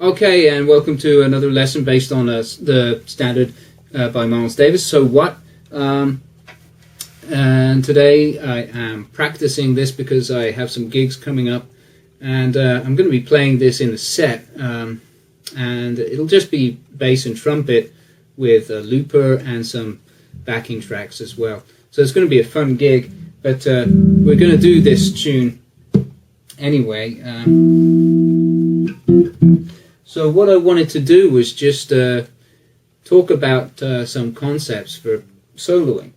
Okay, and welcome to another lesson based on the standard by Miles Davis, So What? And today I am practicing this because I have some gigs coming up, and I'm going to be playing this in a set, and it'll just be bass and trumpet with a looper and some backing tracks as well. So it's going to be a fun gig, but we're going to do this tune anyway. So what I wanted to do was just talk about some concepts for soloing.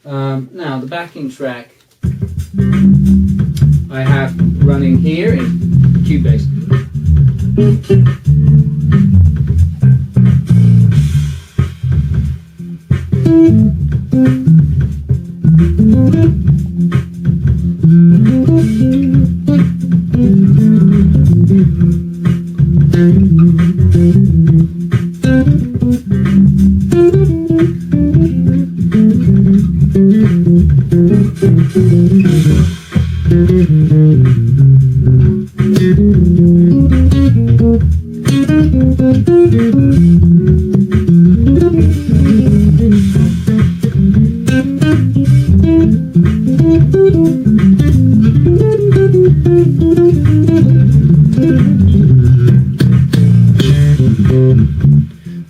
Now the backing track I have running here in Cubase.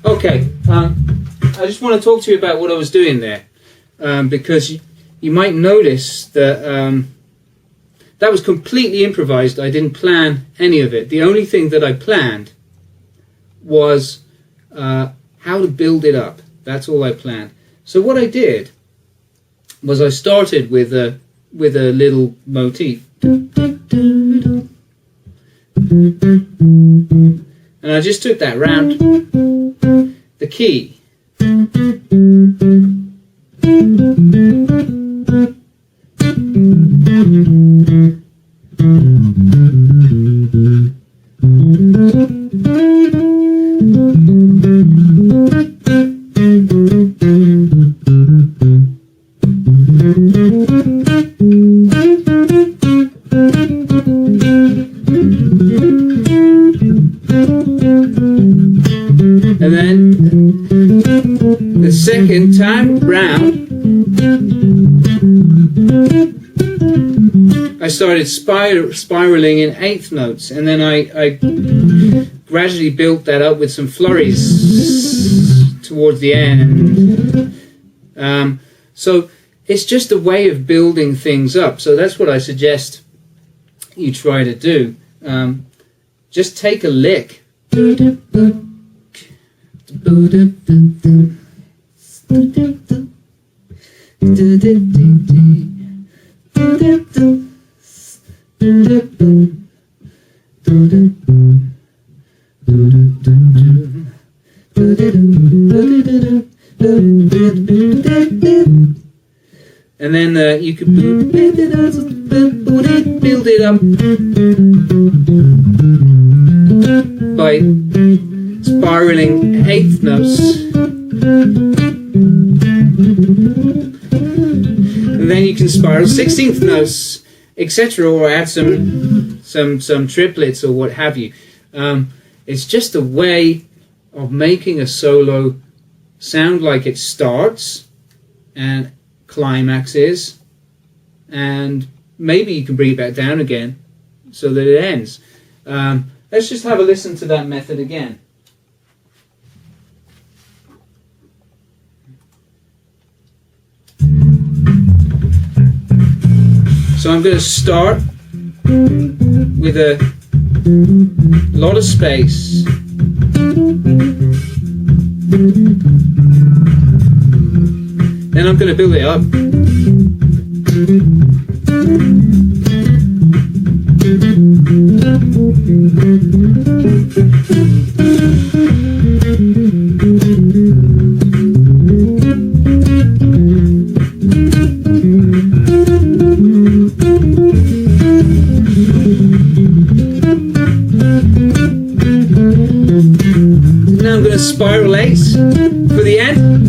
Okay, I just want to talk to you about what I was doing there, because you might notice that that was completely improvised. I didn't plan any of it. The only thing that I planned was how to build it up. That's all I planned. So what I did was I started with a little motif, and I just took that round the key. And then the second time round, I started spiraling in eighth notes, and then I gradually built that up with some flurries towards the end. So it's just a way of building things up. So that's what I suggest you try to do. Just take a lick. And then you can build it up by spiraling eighth notes, and then you can spiral 16th notes, etc., or add some triplets or what have you. It's just a way of making a solo sound like it starts and climaxes, and maybe you can bring it back down again so that it ends. Let's just have a listen to that method again. So I'm going to start with a lot of space. Then I'm going to build it up. Now I'm going to spiral eights for the end.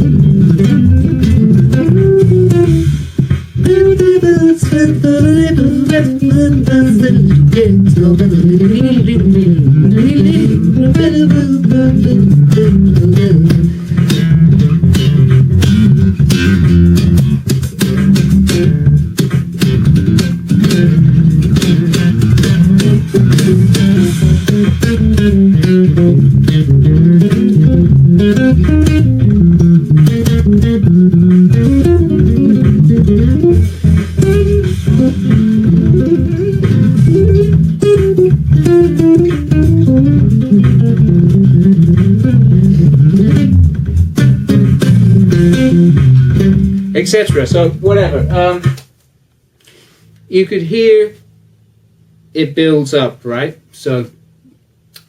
etc. So whatever, you could hear it builds up, right? So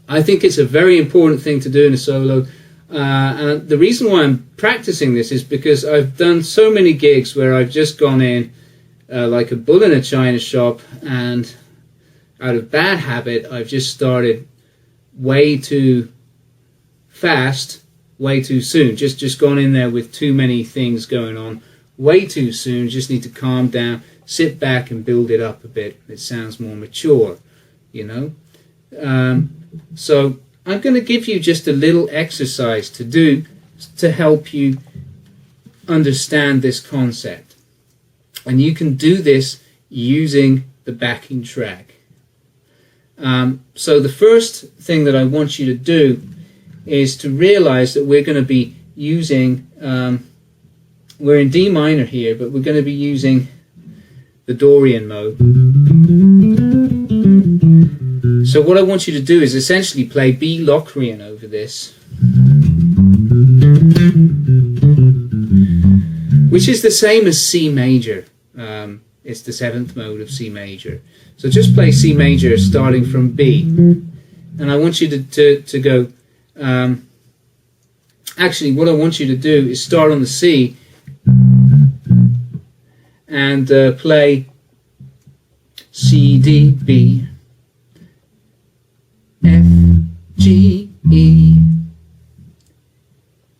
I think it's a very important thing to do in a solo, and the reason why I'm practicing this is because I've done so many gigs where I've just gone in like a bull in a china shop, and out of bad habit I've just started way too fast, way too soon, just gone in there with too many things going on way too soon. Just need to calm down, sit back and build it up a bit. It sounds more mature, you know. So I'm going to give you just a little exercise to do to help you understand this concept, and you can do this using the backing track. So the first thing that I want you to do is to realize that we're going to be using, we're in D minor here, but we're going to be using the Dorian mode. So what I want you to do is essentially play B Locrian over this, which is the same as C major. It's the 7th mode of C major. So just play C major starting from B, and I want you to go, actually what I want you to do is start on the C and play C, D, B, F, G, E,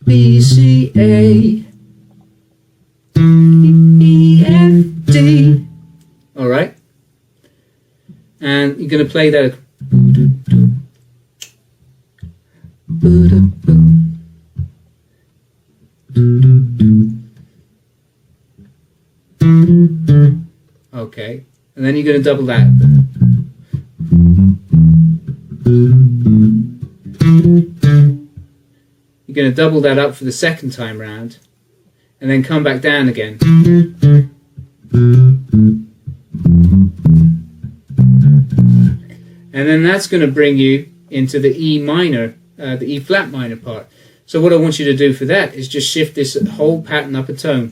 B, C, A, E, F, D. All right, and you're going to play that. Okay, and then you're going to double that. You're going to double that up for the second time round, and then come back down again. And then that's going to bring you into the E minor, the E flat minor part. So what I want you to do for that is just shift this whole pattern up a tone,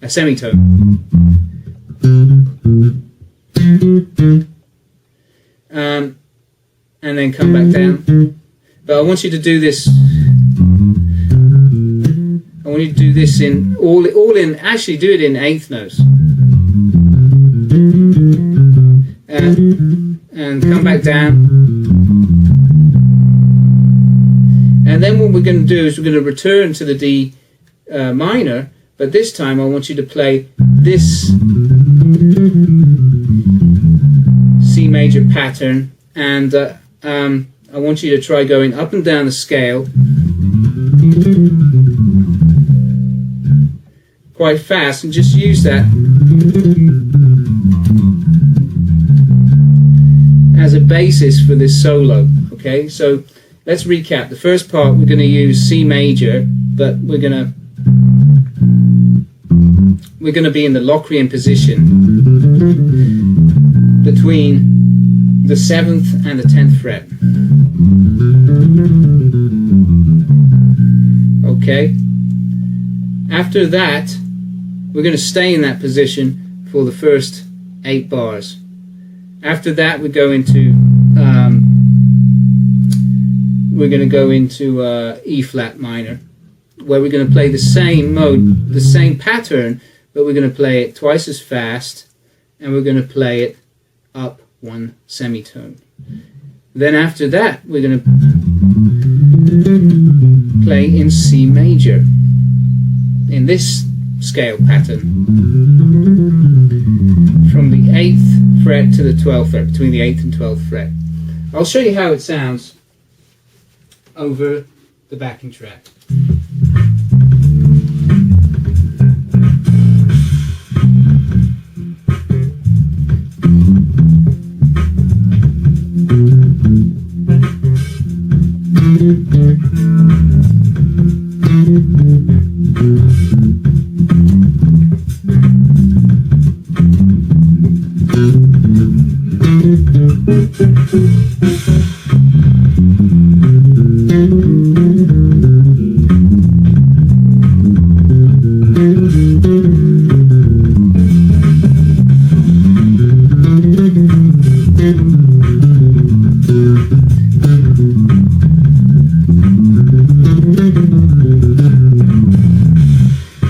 a semitone. And then come back down. But I want you to do this. I want you to do this in all in. Actually, do it in 8th notes. And come back down. And then what we're going to do is we're going to return to the D minor, but this time I want you to play this C major pattern, and I want you to try going up and down the scale quite fast, and just use that as a basis for this solo. Okay, so let's recap. The first part we're going to use C major, but we're going to be in the Locrian position between the 7th and the 10th fret. Okay. After that, we're going to stay in that position for the first 8 bars. After that, we go into we're going to go into E flat minor, where we're going to play the same mode, the same pattern, but we're going to play it twice as fast, and we're going to play it up 1 semitone. Then after that, we're going to play in C major, in this scale pattern, from the 8th fret to the 12th fret, between the 8th and 12th fret. I'll show you how it sounds over the backing track.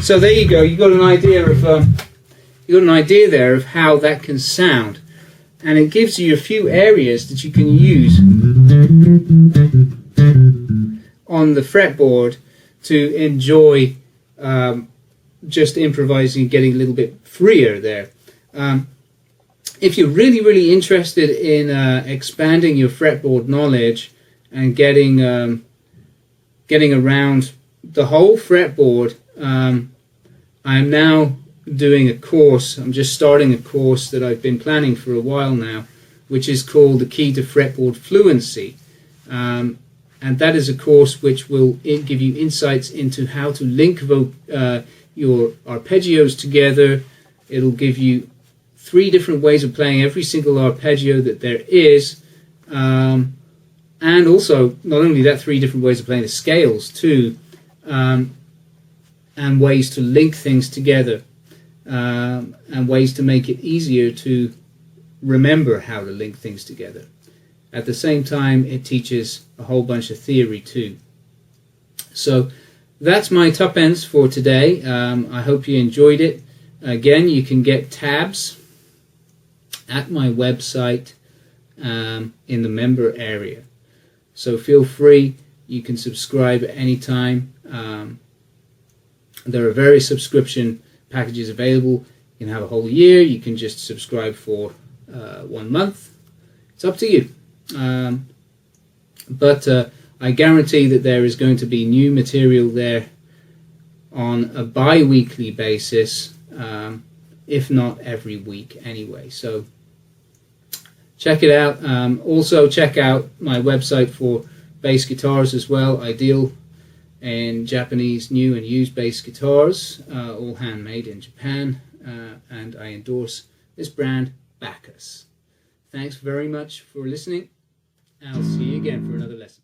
So there you go. You got an idea of there of how that can sound, and it gives you a few areas that you can use on the fretboard to enjoy just improvising, getting a little bit freer there. If you're really interested in expanding your fretboard knowledge and getting around the whole fretboard, I'm now doing a course. I'm just starting a course that I've been planning for a while now, which is called The Key to Fretboard Fluency. And that is a course which will give you insights into how to link your arpeggios together. It'll give you 3 different ways of playing every single arpeggio that there is. And also, not only that, 3 different ways of playing the scales too. And ways to link things together, and ways to make it easier to remember how to link things together. At the same time, it teaches a whole bunch of theory too. So that's my top ends for today. I hope you enjoyed it. Again, you can get tabs at my website in the member area. So feel free. You can subscribe at any time. There are various subscription packages available. You can have a whole year. You can just subscribe for 1 month. It's up to you. But I guarantee that there is going to be new material there on a bi-weekly basis, if not every week anyway. So check it out. Also check out my website for bass guitars as well. I deal in Japanese new and used bass guitars, all handmade in Japan, and I endorse this brand, Bacchus. Thanks very much for listening. I'll see you again for another lesson.